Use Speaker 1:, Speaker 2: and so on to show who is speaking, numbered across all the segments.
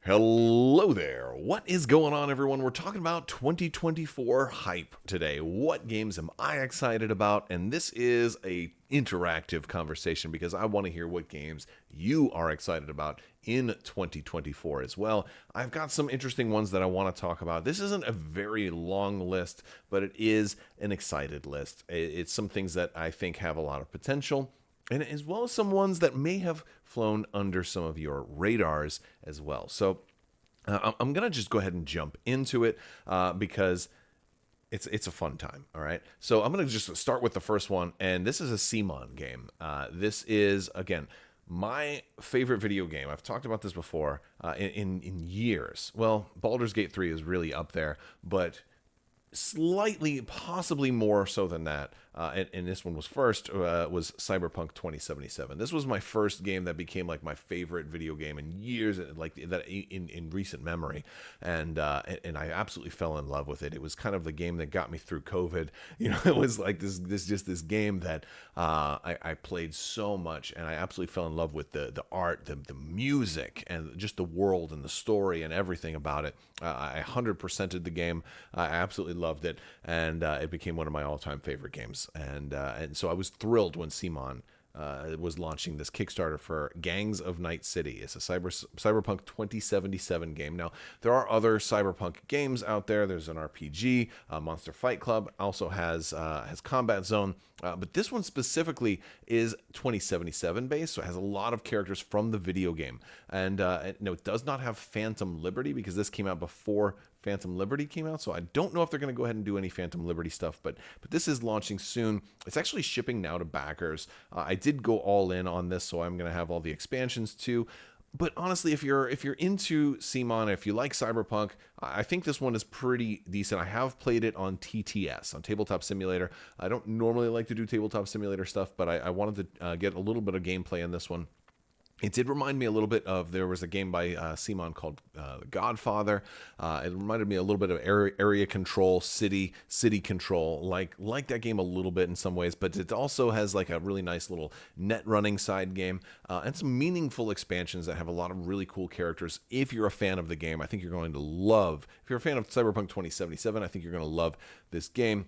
Speaker 1: Hello there. What is going on, everyone? We're talking about 2024 hype today. What games am I excited about? And this is a interactive conversation because I want to hear what games you are excited about in 2024 as well. I've got some interesting ones that I want to talk about. This isn't a very long list, but it is an excited list. It's some things that I think have a lot of potential, and as well as some ones that may have flown under some of your radars as well. So I'm going to just go ahead and jump into it because it's a fun time. All right. So I'm going to just start with the first one. And this is a CMON game. This is, again, my favorite video game. I've talked about this before in years. Well, Baldur's Gate 3 is really up there, but slightly, possibly more so than that. And this one was first, was Cyberpunk 2077. This was my first game that became like my favorite video game in years, like that in recent memory, and I absolutely fell in love with it. It was kind of the game that got me through COVID. It was like this game that I played so much, and I absolutely fell in love with the art, the music, and just the world and the story and everything about it. I 100%ed the game. I absolutely loved it, and it became one of my all-time favorite games. And so I was thrilled when CMON was launching this Kickstarter for Gangs of Night City. It's a Cyberpunk 2077 game. Now, there are other Cyberpunk games out there. There's an RPG. Monster Fight Club also has Combat Zone. But this one specifically is 2077 based, so it has a lot of characters from the video game. And it does not have Phantom Liberty because this came out before Phantom Liberty came out, so I don't know if they're going to go ahead and do any Phantom Liberty stuff, but this is launching soon. It's actually shipping now to backers. I did go all in on this, so I'm going to have all the expansions too. But honestly, if you're into CMON, if you like Cyberpunk, I think this one is pretty decent. I have played it on TTS, on Tabletop Simulator. I don't normally like to do Tabletop Simulator stuff, but I wanted to get a little bit of gameplay in this one. It did remind me a little bit of, there was a game by CMON called Godfather. It reminded me a little bit of area control, city control, like that game a little bit in some ways, but it also has like a really nice little net running side game and some meaningful expansions that have a lot of really cool characters. If you're a fan of the game, I think you're going to love, if you're a fan of Cyberpunk 2077, I think you're going to love this game.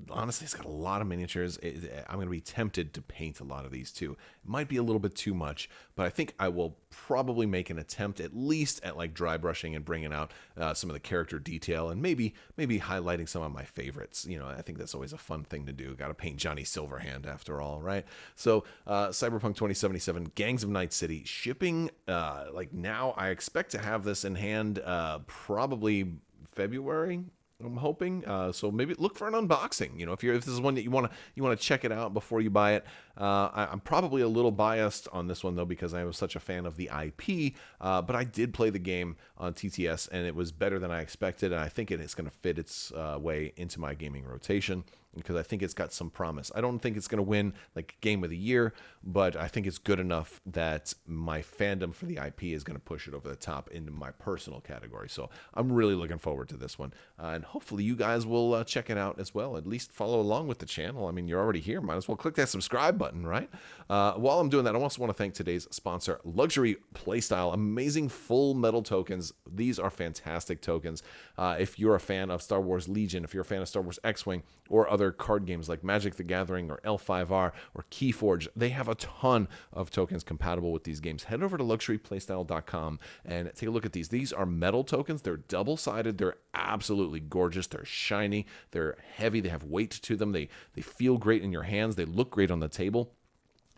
Speaker 1: Honestly, it's got a lot of miniatures. I'm going to be tempted to paint a lot of these too. It might be a little bit too much, but I think I will probably make an attempt at least at like dry brushing and bringing out some of the character detail and maybe highlighting some of my favorites. I think that's always a fun thing to do. Got to paint Johnny Silverhand after all, right? So Cyberpunk 2077, Gangs of Night City, shipping like now. I expect to have this in hand probably February, I'm hoping. So maybe look for an unboxing. If this is one that you want to check it out before you buy it. I'm probably a little biased on this one though because I was such a fan of the IP. But I did play the game on TTS and it was better than I expected. And I think it's going to fit its way into my gaming rotation because I think it's got some promise. I don't think it's going to win like Game of the Year, but I think it's good enough that my fandom for the IP is going to push it over the top into my personal category. So I'm really looking forward to this one. And hopefully you guys will check it out as well. At least follow along with the channel. I mean, you're already here. Might as well click that subscribe button, right? While I'm doing that, I also want to thank today's sponsor, Luxury Playstyle. Amazing full metal tokens. These are fantastic tokens. If you're a fan of Star Wars Legion, if you're a fan of Star Wars X-Wing, or other card games like Magic the Gathering or L5R or Keyforge, they have a ton of tokens compatible with these games. Head over to luxuryplaystyle.com and take a look at these. These are metal tokens. They're double-sided. They're absolutely gorgeous. They're shiny. They're heavy. They have weight to them. They feel great in your hands. They look great on the table.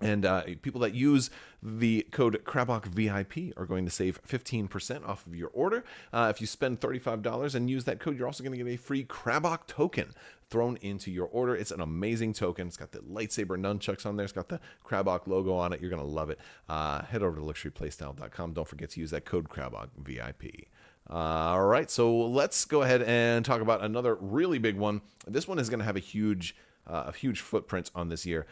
Speaker 1: And people that use the code Crabbok VIP are going to save 15% off of your order. If you spend $35 and use that code, you're also going to get a free Crabbok token thrown into your order. It's an amazing token. It's got the lightsaber nunchucks on there. It's got the Crabbok logo on it. You're going to love it. Head over to luxuryplaystyle.com. Don't forget to use that code Crabbok VIP. All right, so let's go ahead and talk about another really big one. This one is going to have a huge footprint on this year,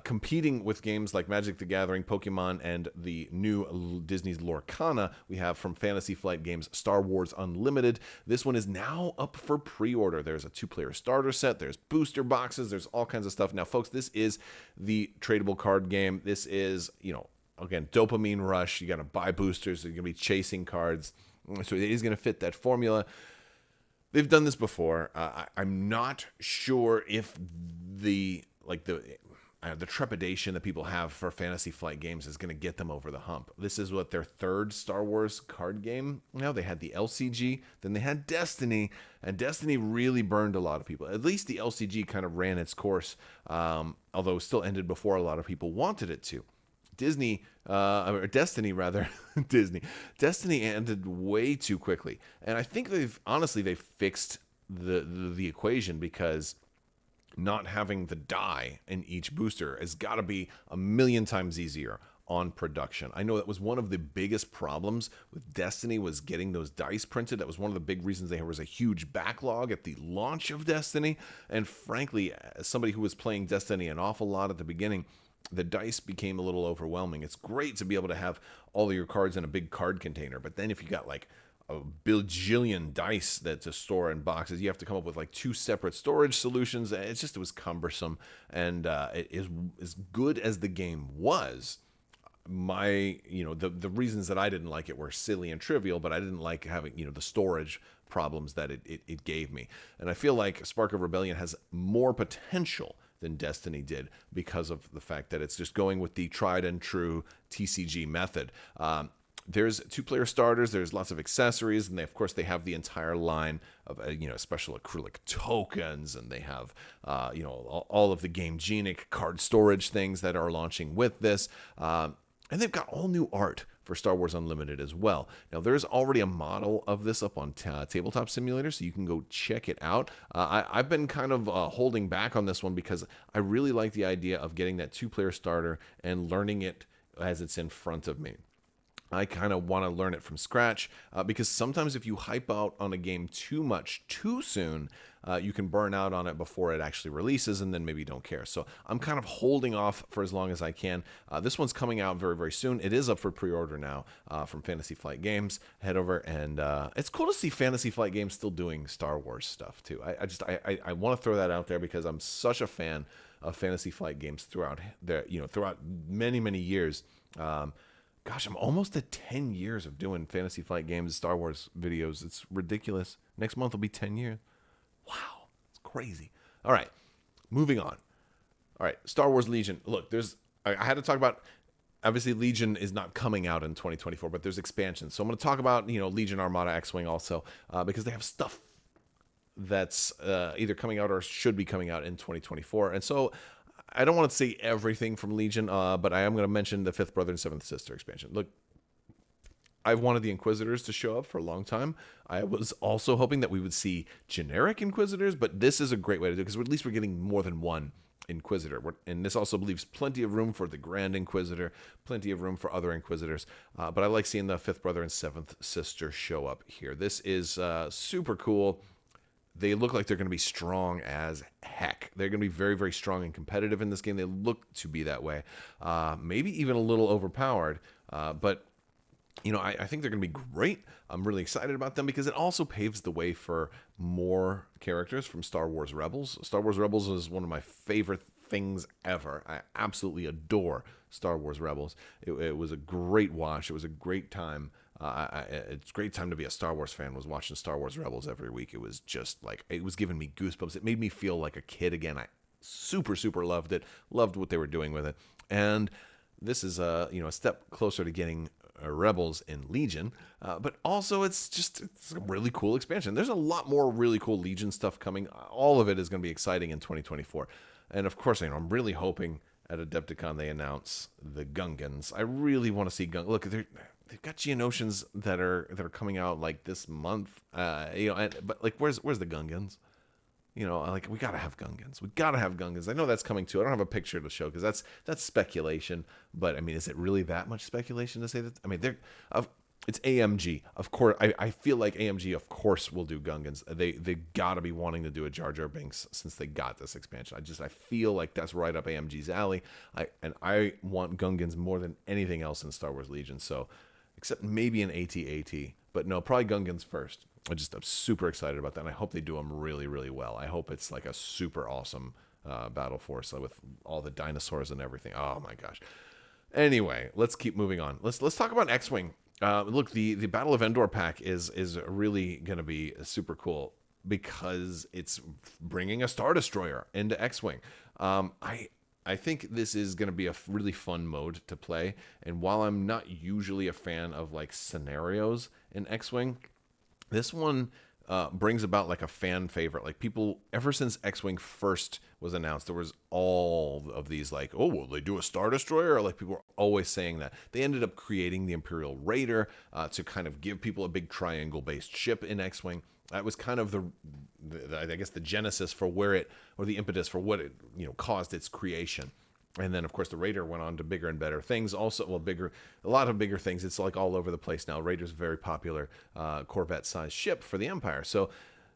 Speaker 1: competing with games like Magic the Gathering, Pokemon, and the new Disney's Lorcana we have from Fantasy Flight Games, Star Wars Unlimited. This one is now up for pre-order. There's a 2-player starter set, there's booster boxes, there's all kinds of stuff. Now, folks, this is the tradable card game. This is, again, dopamine rush. You got to buy boosters. You're going to be chasing cards. So it is going to fit that formula. They've done this before. I'm not sure if the trepidation that people have for Fantasy Flight games is going to get them over the hump. This is what their third Star Wars card game. Now they had the LCG, then they had Destiny, and Destiny really burned a lot of people. At least the LCG kind of ran its course, although it still ended before a lot of people wanted it to. Destiny rather, Destiny ended way too quickly, and I think they've fixed the equation, because not having the die in each booster has got to be a million times easier on production. I know that was one of the biggest problems with Destiny, was getting those dice printed. That was one of the big reasons there was a huge backlog at the launch of Destiny. And frankly, as somebody who was playing Destiny an awful lot at the beginning, the dice became a little overwhelming. It's great to be able to have all of your cards in a big card container, but then if you got like a bajillion dice that to store in boxes, you have to come up with like 2 separate storage solutions. It was cumbersome, and it is as good as the game was. The reasons that I didn't like it were silly and trivial, but I didn't like having the storage problems that it gave me. And I feel like Spark of Rebellion has more potential than Destiny did, because of the fact that it's just going with the tried and true TCG method. There's 2-player starters. There's lots of accessories, and of course they have the entire line of special acrylic tokens, and they have all of the Game Genic card storage things that are launching with this, and they've got all new art for Star Wars Unlimited as well. Now, there's already a model of this up on Tabletop Simulator, so you can go check it out. I've been kind of holding back on this one, because I really like the idea of getting that 2-player starter and learning it as it's in front of me. I kind of want to learn it from scratch, because sometimes if you hype out on a game too much too soon, you can burn out on it before it actually releases, and then maybe you don't care. So I'm kind of holding off for as long as I can. This one's coming out very, very soon. It is up for pre-order now from Fantasy Flight Games. Head over, and it's cool to see Fantasy Flight Games still doing Star Wars stuff too. I want to throw that out there, because I'm such a fan of Fantasy Flight Games throughout many, many years. Gosh, I'm almost at 10 years of doing Fantasy Flight Games, Star Wars videos. It's ridiculous. Next month will be 10 years. Wow, it's crazy. All right, moving on. All right, Star Wars Legion. Look, I had to talk about, obviously Legion is not coming out in 2024, but there's expansions. So I'm going to talk about, Legion Armada X-Wing also, because they have stuff that's either coming out or should be coming out in 2024. And so I don't want to say everything from Legion, but I am going to mention the Fifth Brother and Seventh Sister expansion. Look, I've wanted the Inquisitors to show up for a long time. I was also hoping that we would see generic Inquisitors, but this is a great way to do it, because at least we're getting more than one Inquisitor. And this also leaves plenty of room for the Grand Inquisitor, plenty of room for other Inquisitors. But I like seeing the Fifth Brother and Seventh Sister show up here. This is super cool. They look like they're going to be strong as heck. They're going to be very, very strong and competitive in this game. They look to be that way. Maybe even a little overpowered. But, I think they're going to be great. I'm really excited about them, because it also paves the way for more characters from Star Wars Rebels. Star Wars Rebels is one of my favorite things ever. I absolutely adore Star Wars Rebels. It was a great watch. It was a great time. It's a great time to be a Star Wars fan. Was watching Star Wars Rebels every week. It was just like, it was giving me goosebumps. It made me feel like a kid again. I super, super loved it. Loved what they were doing with it. And this is a step closer to getting Rebels in Legion. But also it's a really cool expansion. There's a lot more really cool Legion stuff coming. All of it is going to be exciting in 2024. And of course, I'm really hoping at Adepticon they announce the Gungans. I really want to see Look, they've got Geonosians that are coming out like this month. But like, where's the Gungans? We gotta have Gungans. We gotta have Gungans. I know that's coming too. I don't have a picture to show, because that's speculation. But I mean, is it really that much speculation to say that? I mean, it's AMG, of course. I feel like AMG, of course, will do Gungans. They gotta be wanting to do a Jar Jar Binks since they got this expansion. I feel like that's right up AMG's alley. I want Gungans more than anything else in Star Wars Legion. So, except maybe an AT-AT, but no, probably Gungans first. I'm super excited about that, and I hope they do them really, really well. I hope it's like a super awesome battle force with all the dinosaurs and everything. Oh my gosh. Anyway, let's keep moving on. Let's talk about X-Wing. Look, the Battle of Endor pack is really going to be super cool because it's bringing a Star Destroyer into X-Wing. I think this is going to be a really fun mode to play. And while I'm not usually a fan of like scenarios in X-Wing, this one brings about like a fan favorite. Like people, ever since X-Wing first was announced, there was all of these like, oh, will they do a Star Destroyer? Like people were always saying that. They ended up creating the Imperial Raider to kind of give people a big triangle-based ship in X-Wing. That was kind of the I guess the genesis for where it, or the impetus for what it, caused its creation. And then, of course, the Raider went on to bigger and better things. Also, well, a lot of bigger things. It's like all over the place now. Raider's a very popular Corvette-sized ship for the Empire. So,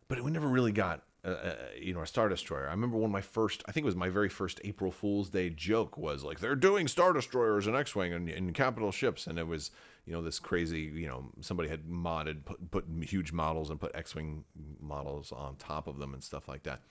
Speaker 1: but we never really got, a Star Destroyer. I remember I think it was my very first April Fool's Day joke was like, they're doing Star Destroyers in X-Wing and in capital ships. And it was, this crazy, somebody had modded, put huge models and put X-Wing models on top of them and stuff like that.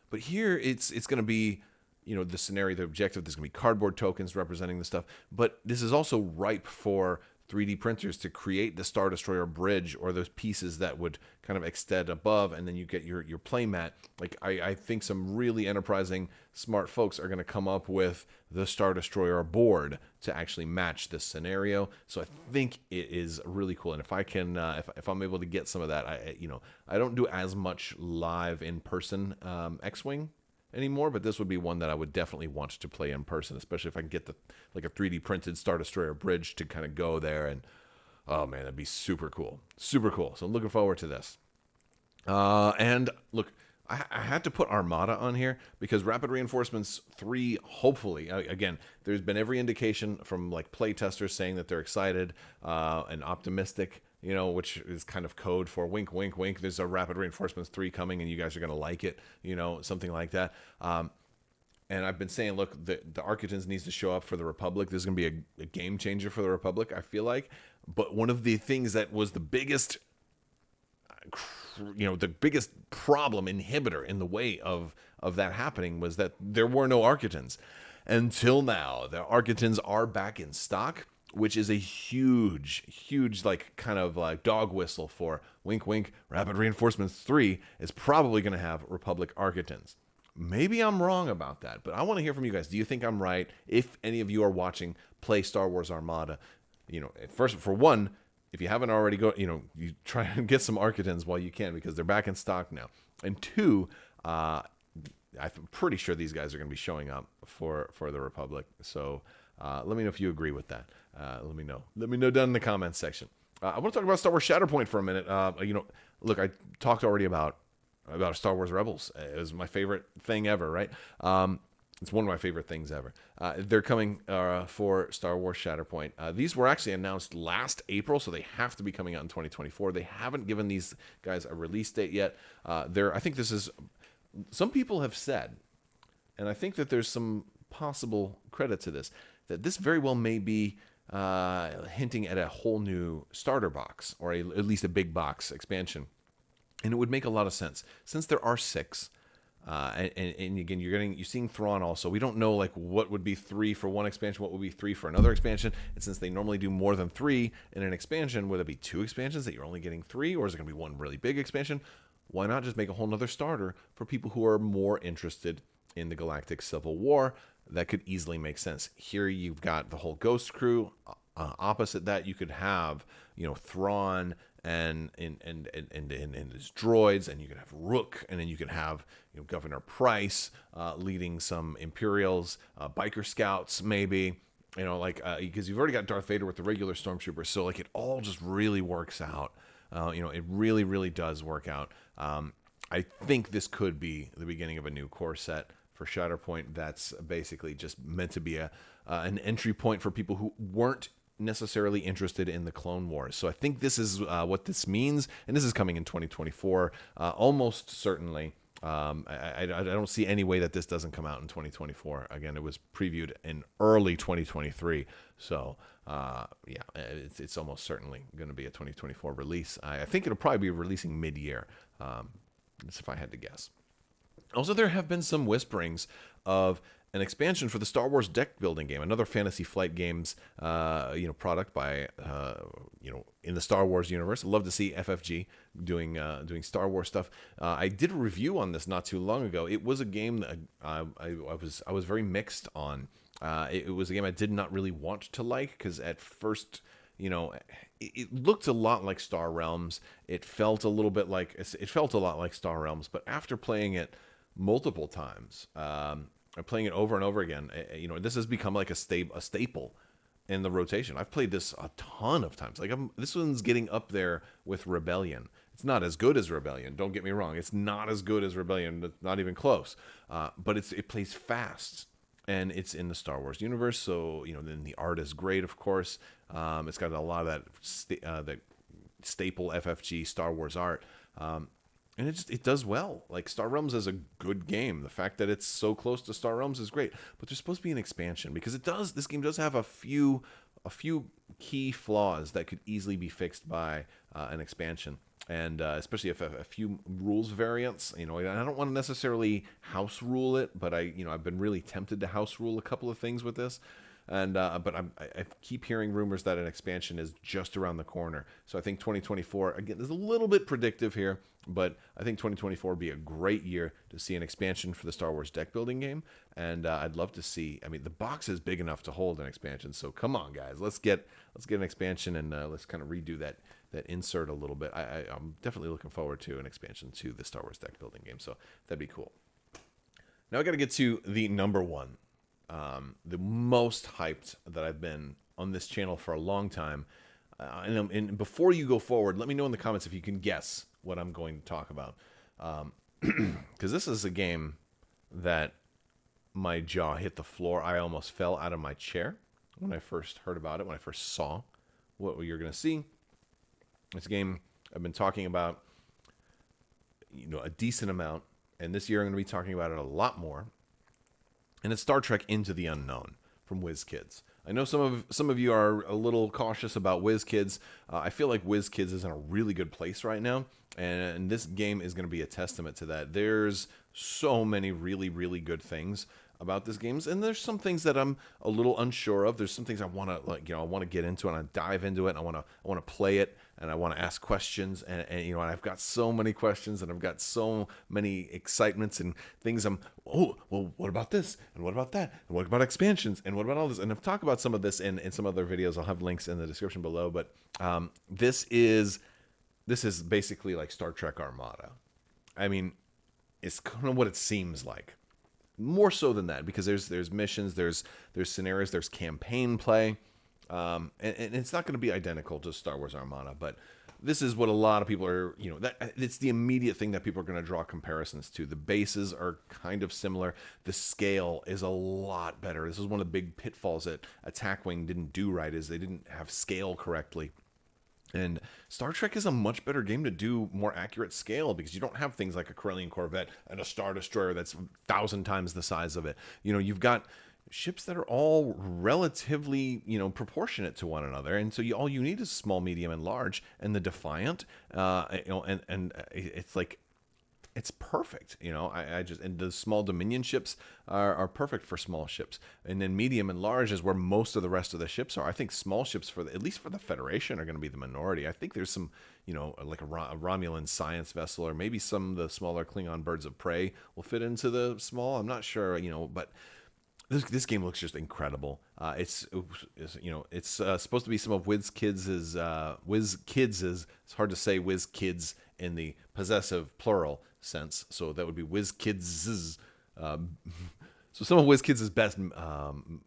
Speaker 1: But here it's going to be, the scenario, the objective, there's going to be cardboard tokens representing the stuff. But this is also ripe for 3D printers to create the Star Destroyer bridge or those pieces that would kind of extend above, and then you get your playmat. Like, I think some really enterprising, smart folks are going to come up with the Star Destroyer board to actually match this scenario. So I think it is really cool. And if I can, if I'm able to get some of that, I don't do as much live in-person X-Wing anymore, but this would be one that I would definitely want to play in person, especially if I can get a 3D printed Star Destroyer bridge to kind of go there, and oh man, that'd be super cool. So I'm looking forward to this. And look, I had to put Armada on here because Rapid Reinforcements 3, hopefully, again, there's been every indication from like play testers saying that they're excited and optimistic, which is kind of code for wink, wink, wink. There's a Rapid Reinforcements 3 coming and you guys are going to like it, something like that. And I've been saying, look, the Architans needs to show up for the Republic. This is going to be a game changer for the Republic, I feel like. But one of the things that was the biggest problem, inhibitor in the way of that happening was that there were no Architans. Until now, the Architans are back in stock, which is a huge, like kind of like dog whistle for wink, wink. Rapid Reinforcements 3 is probably going to have Republic Architans. Maybe I'm wrong about that, but I want to hear from you guys. Do you think I'm right? If any of you are watching play Star Wars Armada, first, for one, if you haven't already you try and get some Architans while you can because they're back in stock now. And two, I'm pretty sure these guys are going to be showing up for the Republic. So let me know if you agree with that. Let me know. Let me know down in the comments section. I want to talk about Star Wars Shatterpoint for a minute. Look, I talked already about Star Wars Rebels. It was my favorite thing ever, right? It's one of my favorite things ever. They're coming for Star Wars Shatterpoint. These were actually announced last April, so they have to be coming out in 2024. They haven't given these guys a release date yet. I think this is, some people have said, and I think that there's some possible credit to this, that this very well may be hinting at a whole new starter box, or at least a big box expansion. And it would make a lot of sense since there are 6. And again, you're seeing Thrawn also. We don't know like what would be 3 for one expansion, what would be 3 for another expansion. And since they normally do more than 3 in an expansion, would it be 2 expansions that you're only getting 3, or is it going to be one really big expansion? Why not just make a whole nother starter for people who are more interested in the Galactic Civil War? That could easily make sense. Here you've got the whole Ghost crew. Opposite that, you could have Thrawn and his droids, and you could have Rook, and then you could have Governor Price leading some Imperials, biker scouts maybe, because you've already got Darth Vader with the regular stormtroopers, so like it all just really works out. It really, really does work out. I think this could be the beginning of a new core set for Shatterpoint that's basically just meant to be an entry point for people who weren't necessarily interested in the Clone Wars. So I think this is what this means, and this is coming in 2024, almost certainly. I don't see any way that this doesn't come out in 2024. Again, it was previewed in early 2023, so it's almost certainly going to be a 2024 release. I think it'll probably be releasing mid-year. That's if I had to guess. Also, there have been some whisperings of an expansion for the Star Wars deck building game, another Fantasy Flight Games, product by, in the Star Wars universe. I'd love to see FFG doing Star Wars stuff. I did a review on this not too long ago. It was a game that I was very mixed on. It was a game I did not really want to like because at first, it looked a lot like Star Realms. It felt a lot like Star Realms, but after playing it multiple times, playing it over and over again, this has become like a staple in the rotation. I've played this a ton of times. This one's getting up there with Rebellion. It's not as good as Rebellion. Don't get me wrong. It's not as good as Rebellion. Not even close. But it plays fast. And it's in the Star Wars universe, so then the art is great, of course. It's got a lot of that staple FFG Star Wars art, and it does well. Like Star Realms is a good game. The fact that it's so close to Star Realms is great, but there's supposed to be an expansion because this game does have a few key flaws that could easily be fixed by an expansion. And especially if a few rules variants, I don't want to necessarily house rule it, but I've been really tempted to house rule a couple of things with this, and but I keep hearing rumors that an expansion is just around the corner. So I think 2024 again is a little bit predictive here, but I think 2024 would be a great year to see an expansion for the Star Wars deck building game, and I'd love to see. I mean, the box is big enough to hold an expansion, so come on, guys, let's get an expansion and let's kind of redo that insert a little bit. I'm definitely looking forward to an expansion to the Star Wars deck building game, so that'd be cool. Now I got to get to the number one, the most hyped that I've been on this channel for a long time. And before you go forward, let me know in the comments if you can guess what I'm going to talk about, because this is a game that my jaw hit the floor. I almost fell out of my chair when I first heard about it, when I first saw what you're going to see. It's a game I've been talking about, a decent amount, and this year I'm going to be talking about it a lot more. And it's Star Trek Into the Unknown from Whiz Kids. I know some of you are a little cautious about Whiz Kids. I feel like Whiz Kids is in a really good place right now, and this game is going to be a testament to that. There's so many really, really good things about this game, and there's some things that I'm a little unsure of. There's some things I want to I want to get into, and I dive into it, and I want to play it, and I want to ask questions, and and I've got so many questions, and I've got so many excitements and things. What about this, and what about that, and what about expansions, and what about all this? And I've talked about some of this in some other videos. I'll have links in the description below, but this is basically like Star Trek Armada. I mean, it's kind of what it seems like. More so than that, because there's missions, there's scenarios, there's campaign play, and it's not going to be identical to Star Wars Armada, but this is what a lot of people are, that it's the immediate thing that people are going to draw comparisons to. The bases are kind of similar. The scale is a lot better. This is one of the big pitfalls that Attack Wing didn't do right, is they didn't have scale correctly. And Star Trek is a much better game to do more accurate scale, because you don't have things like a Corellian Corvette and a Star Destroyer that's 1,000 times the size of it. You've got ships that are all relatively, proportionate to one another. And so all you need is small, medium, and large. And the Defiant, and it's like, it's perfect. And the small Dominion ships are perfect for small ships. And then medium and large is where most of the rest of the ships are. I think small ships, at least for the Federation, are going to be the minority. I think there's some, like a Romulan science vessel, or maybe some of the smaller Klingon birds of prey will fit into the small. I'm not sure, but this game looks just incredible. It's supposed to be some of Whiz Kids' it's hard to say Whiz Kids in the possessive plural sense, so that would be Whiz Kids'. So some of Whiz Kids' best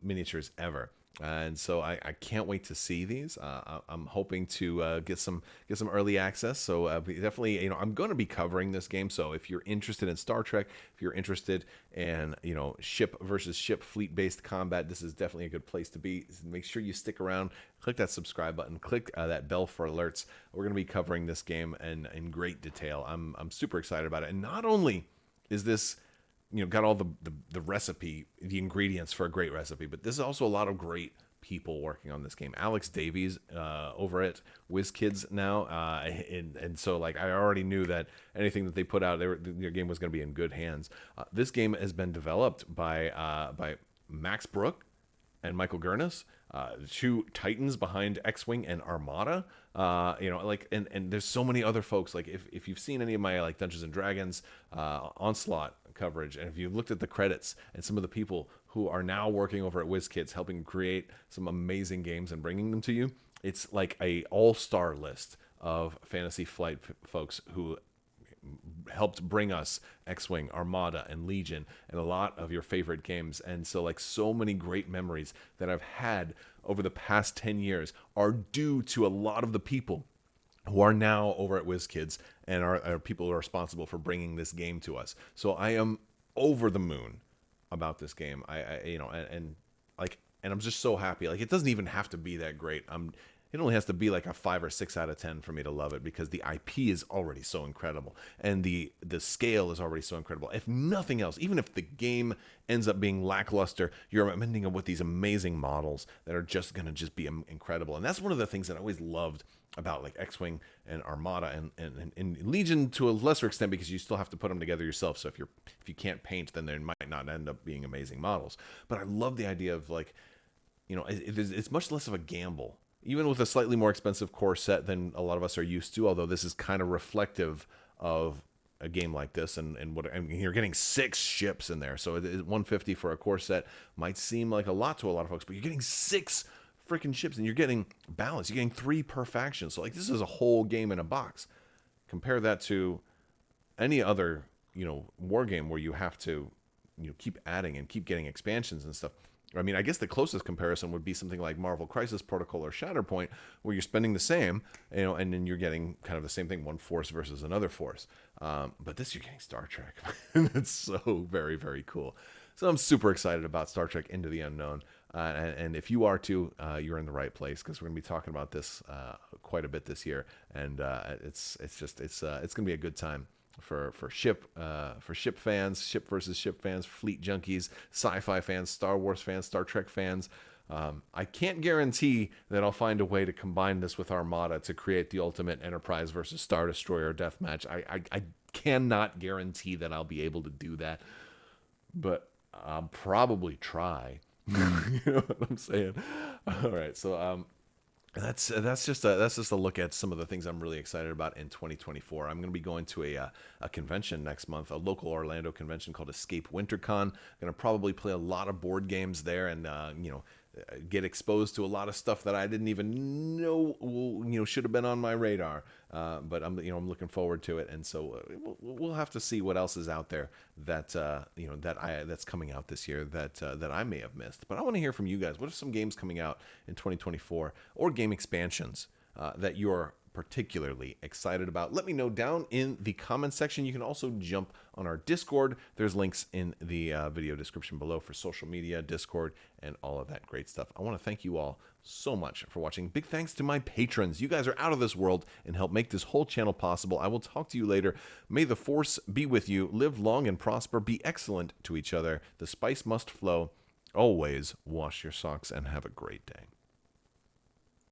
Speaker 1: miniatures ever, and so I can't wait to see these. I'm hoping to get some early access. So definitely, I'm going to be covering this game. So if you're interested in Star Trek, if you're interested in ship versus ship fleet based combat, this is definitely a good place to be. Make sure you stick around. Click that subscribe button. Click that bell for alerts. We're going to be covering this game in great detail. I'm super excited about it. And not only is this got all the recipe, the ingredients for a great recipe, but this is also a lot of great people working on this game. Alex Davies over at Whiz Kids now, and so like I already knew that anything that they put out, their game was going to be in good hands. This game has been developed by Max Brook and Michael Gurnis, two titans behind X-Wing and Armada. And there's so many other folks. Like if you've seen any of my like Dungeons and Dragons Onslaught coverage, and if you've looked at the credits and some of the people who are now working over at WizKids helping create some amazing games and bringing them to you, it's like a all-star list of Fantasy Flight folks who helped bring us X-Wing, Armada, and Legion, and a lot of your favorite games. And so like so many great memories that I've had over the past 10 years are due to a lot of the people who are now over at WizKids and are people who are responsible for bringing this game to us. So I am over the moon about this game. And I'm just so happy. Like, it doesn't even have to be that great. It only has to be like a 5 or 6 out of 10 for me to love it, because the IP is already so incredible and the scale is already so incredible. If nothing else, even if the game ends up being lackluster, you're ending up with these amazing models that are just going to just be incredible. And that's one of the things that I always loved about like X-Wing and Armada and Legion to a lesser extent, because you still have to put them together yourself. So if you can't paint, then they might not end up being amazing models. But I love the idea of like, it's much less of a gamble, even with a slightly more expensive core set than a lot of us are used to, although this is kind of reflective of a game like this. And you're getting 6 ships in there. So $150 for a core set might seem like a lot to a lot of folks, but you're getting 6 freaking ships, and you're getting balance. You're getting 3 per faction. So like, this is a whole game in a box. Compare that to any other, war game where you have to, keep adding and keep getting expansions and stuff. I mean, I guess the closest comparison would be something like Marvel Crisis Protocol or Shatterpoint, where you're spending the same, and then you're getting kind of the same thing, one force versus another force. But this, you're getting Star Trek. It's so very, very cool. So I'm super excited about Star Trek Into the Unknown. And if you are too, you're in the right place, because we're going to be talking about this quite a bit this year. And it's going to be a good time for ship fans, ship versus ship fans, fleet junkies, sci-fi fans, Star Wars fans, Star Trek fans. I can't guarantee that I'll find a way to combine this with Armada to create the ultimate Enterprise versus Star Destroyer deathmatch. I cannot guarantee that I'll be able to do that, but I'll probably try. You know what I'm saying? All right, so that's just a look at some of the things I'm really excited about in 2024. I'm going to be going to a convention next month, a local Orlando convention called Escape WinterCon. I'm going to probably play a lot of board games there, and get exposed to a lot of stuff that I didn't even know should have been on my radar. But I'm looking forward to it, and so we'll have to see what else is out there that's coming out this year that I may have missed. But I want to hear from you guys. What are some games coming out in 2024 or game expansions that you're particularly excited about? Let me know down in the comments section. You can also jump on our Discord. There's links in the video description below for social media, Discord, and all of that great stuff. I want to thank you all so much for watching. Big thanks to my patrons. You guys are out of this world and help make this whole channel possible. I will talk to you later. May the force be with you. Live long and prosper. Be excellent to each other. The spice must flow. Always wash your socks and have a great day.